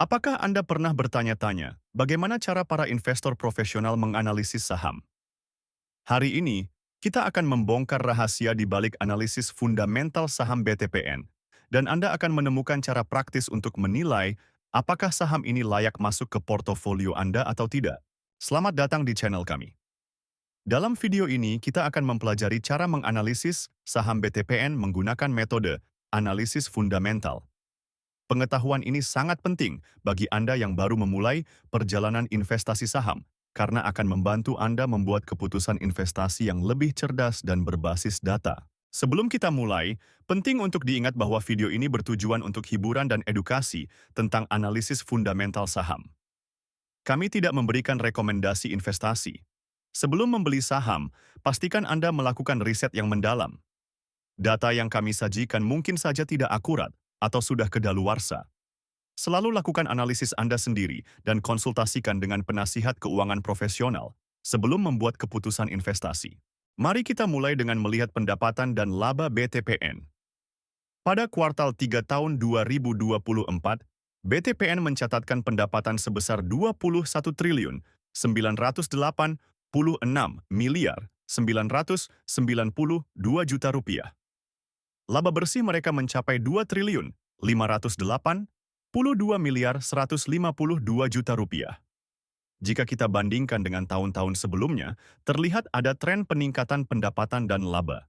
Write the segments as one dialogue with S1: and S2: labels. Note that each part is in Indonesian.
S1: Apakah Anda pernah bertanya-tanya bagaimana cara para investor profesional menganalisis saham? Hari ini, kita akan membongkar rahasia di balik analisis fundamental saham BTPN, dan Anda akan menemukan cara praktis untuk menilai apakah saham ini layak masuk ke portofolio Anda atau tidak. Selamat datang di channel kami. Dalam video ini, kita akan mempelajari cara menganalisis saham BTPN menggunakan metode analisis fundamental. Pengetahuan ini sangat penting bagi Anda yang baru memulai perjalanan investasi saham, karena akan membantu Anda membuat keputusan investasi yang lebih cerdas dan berbasis data. Sebelum kita mulai, penting untuk diingat bahwa video ini bertujuan untuk hiburan dan edukasi tentang analisis fundamental saham. Kami tidak memberikan rekomendasi investasi. Sebelum membeli saham, pastikan Anda melakukan riset yang mendalam. Data yang kami sajikan mungkin saja tidak akurat atau sudah kedaluarsa. Selalu lakukan analisis Anda sendiri dan konsultasikan dengan penasihat keuangan profesional sebelum membuat keputusan investasi. Mari kita mulai dengan melihat pendapatan dan laba BTPN. Pada kuartal 3 tahun 2024, BTPN mencatatkan pendapatan sebesar 21 triliun 986 miliar 992 juta rupiah. Laba bersih mereka mencapai 2 triliun 582 miliar 152 juta rupiah. Jika kita bandingkan dengan tahun-tahun sebelumnya, terlihat ada tren peningkatan pendapatan dan laba.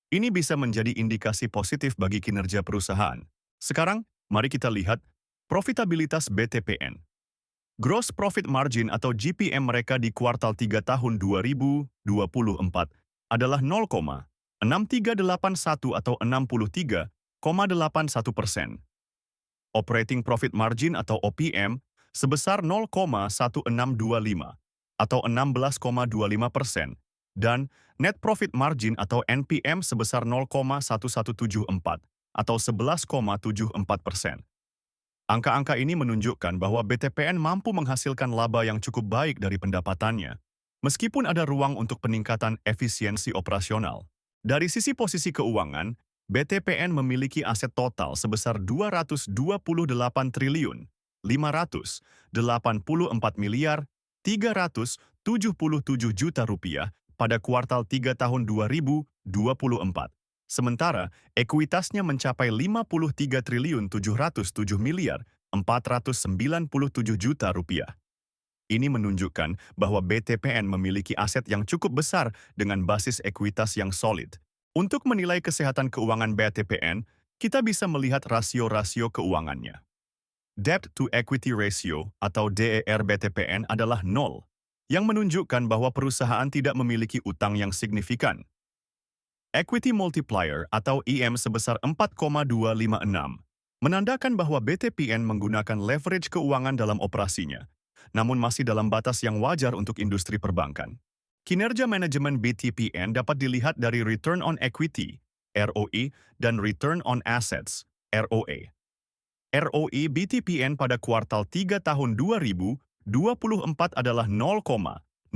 S1: Ini bisa menjadi indikasi positif bagi kinerja perusahaan. Sekarang, mari kita lihat profitabilitas BTPN. Gross Profit Margin atau GPM mereka di kuartal 3 tahun 2024 adalah 0,6381 atau 63,81%. Operating Profit Margin atau OPM sebesar 0,1625 atau 16,25%, dan Net Profit Margin atau NPM sebesar 0,1174 atau 11,74%. Angka-angka ini menunjukkan bahwa BTPN mampu menghasilkan laba yang cukup baik dari pendapatannya, meskipun ada ruang untuk peningkatan efisiensi operasional. Dari sisi posisi keuangan, BTPN memiliki aset total sebesar 228 triliun 584 miliar 377 juta rupiah pada kuartal 3 tahun 2024. Sementara, ekuitasnya mencapai 53 triliun 707 miliar 497 juta rupiah. Ini menunjukkan bahwa BTPN memiliki aset yang cukup besar dengan basis ekuitas yang solid. Untuk menilai kesehatan keuangan BTPN, kita bisa melihat rasio-rasio keuangannya. Debt to Equity Ratio atau DER BTPN adalah 0, yang menunjukkan bahwa perusahaan tidak memiliki utang yang signifikan. Equity Multiplier atau EM sebesar 4,256, menandakan bahwa BTPN menggunakan leverage keuangan dalam operasinya, namun masih dalam batas yang wajar untuk industri perbankan. Kinerja manajemen BTPN dapat dilihat dari Return on Equity, ROE, dan Return on Assets, ROA. ROE BTPN pada kuartal 3 tahun 2024 adalah 0,0665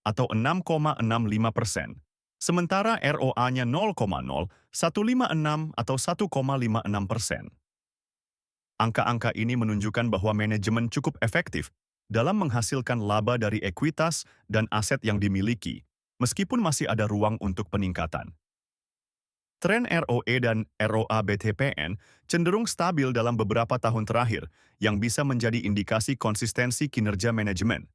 S1: atau 6,65%. Sementara ROA-nya 0,0156 atau 1,56%. Angka-angka ini menunjukkan bahwa manajemen cukup efektif dalam menghasilkan laba dari ekuitas dan aset yang dimiliki, meskipun masih ada ruang untuk peningkatan. Tren ROE dan ROA BTPN cenderung stabil dalam beberapa tahun terakhir, yang bisa menjadi indikasi konsistensi kinerja manajemen.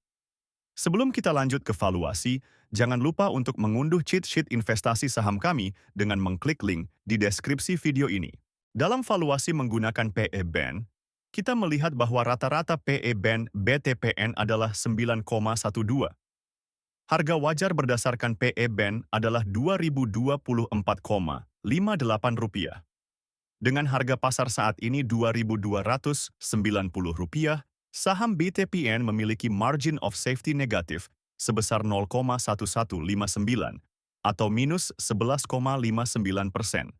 S1: Sebelum kita lanjut ke valuasi, jangan lupa untuk mengunduh cheat sheet investasi saham kami dengan mengklik link di deskripsi video ini. Dalam valuasi menggunakan PE Band, kita melihat bahwa rata-rata PE Band BTPN adalah 9,12. Harga wajar berdasarkan PE Band adalah Rp2.024,58. Dengan harga pasar saat ini Rp2.290, saham BTPN memiliki margin of safety negatif sebesar 0,1159 atau minus 11,59%.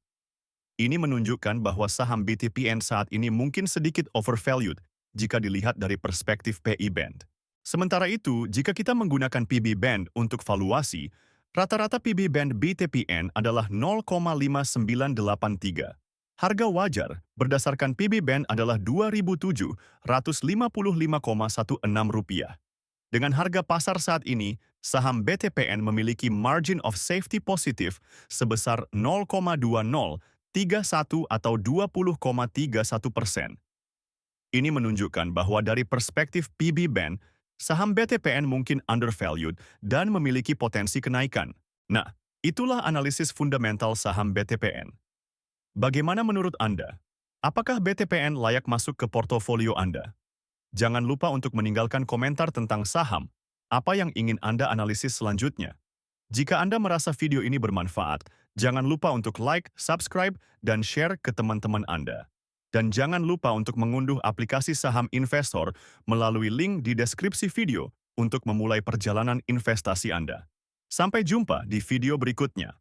S1: Ini menunjukkan bahwa saham BTPN saat ini mungkin sedikit overvalued jika dilihat dari perspektif PE Band. Sementara itu, jika kita menggunakan PB Band untuk valuasi, rata-rata PB Band BTPN adalah 0,5983. Harga wajar berdasarkan PB Band adalah Rp2.755,16. Dengan harga pasar saat ini, saham BTPN memiliki margin of safety positif sebesar 0,2031 atau 20,31%. Ini menunjukkan bahwa dari perspektif PB Band, saham BTPN mungkin undervalued dan memiliki potensi kenaikan. Nah, itulah analisis fundamental saham BTPN. Bagaimana menurut Anda? Apakah BTPN layak masuk ke portofolio Anda? Jangan lupa untuk meninggalkan komentar tentang saham, apa yang ingin Anda analisis selanjutnya. Jika Anda merasa video ini bermanfaat, jangan lupa untuk like, subscribe, dan share ke teman-teman Anda. Dan jangan lupa untuk mengunduh aplikasi saham investor melalui link di deskripsi video untuk memulai perjalanan investasi Anda. Sampai jumpa di video berikutnya.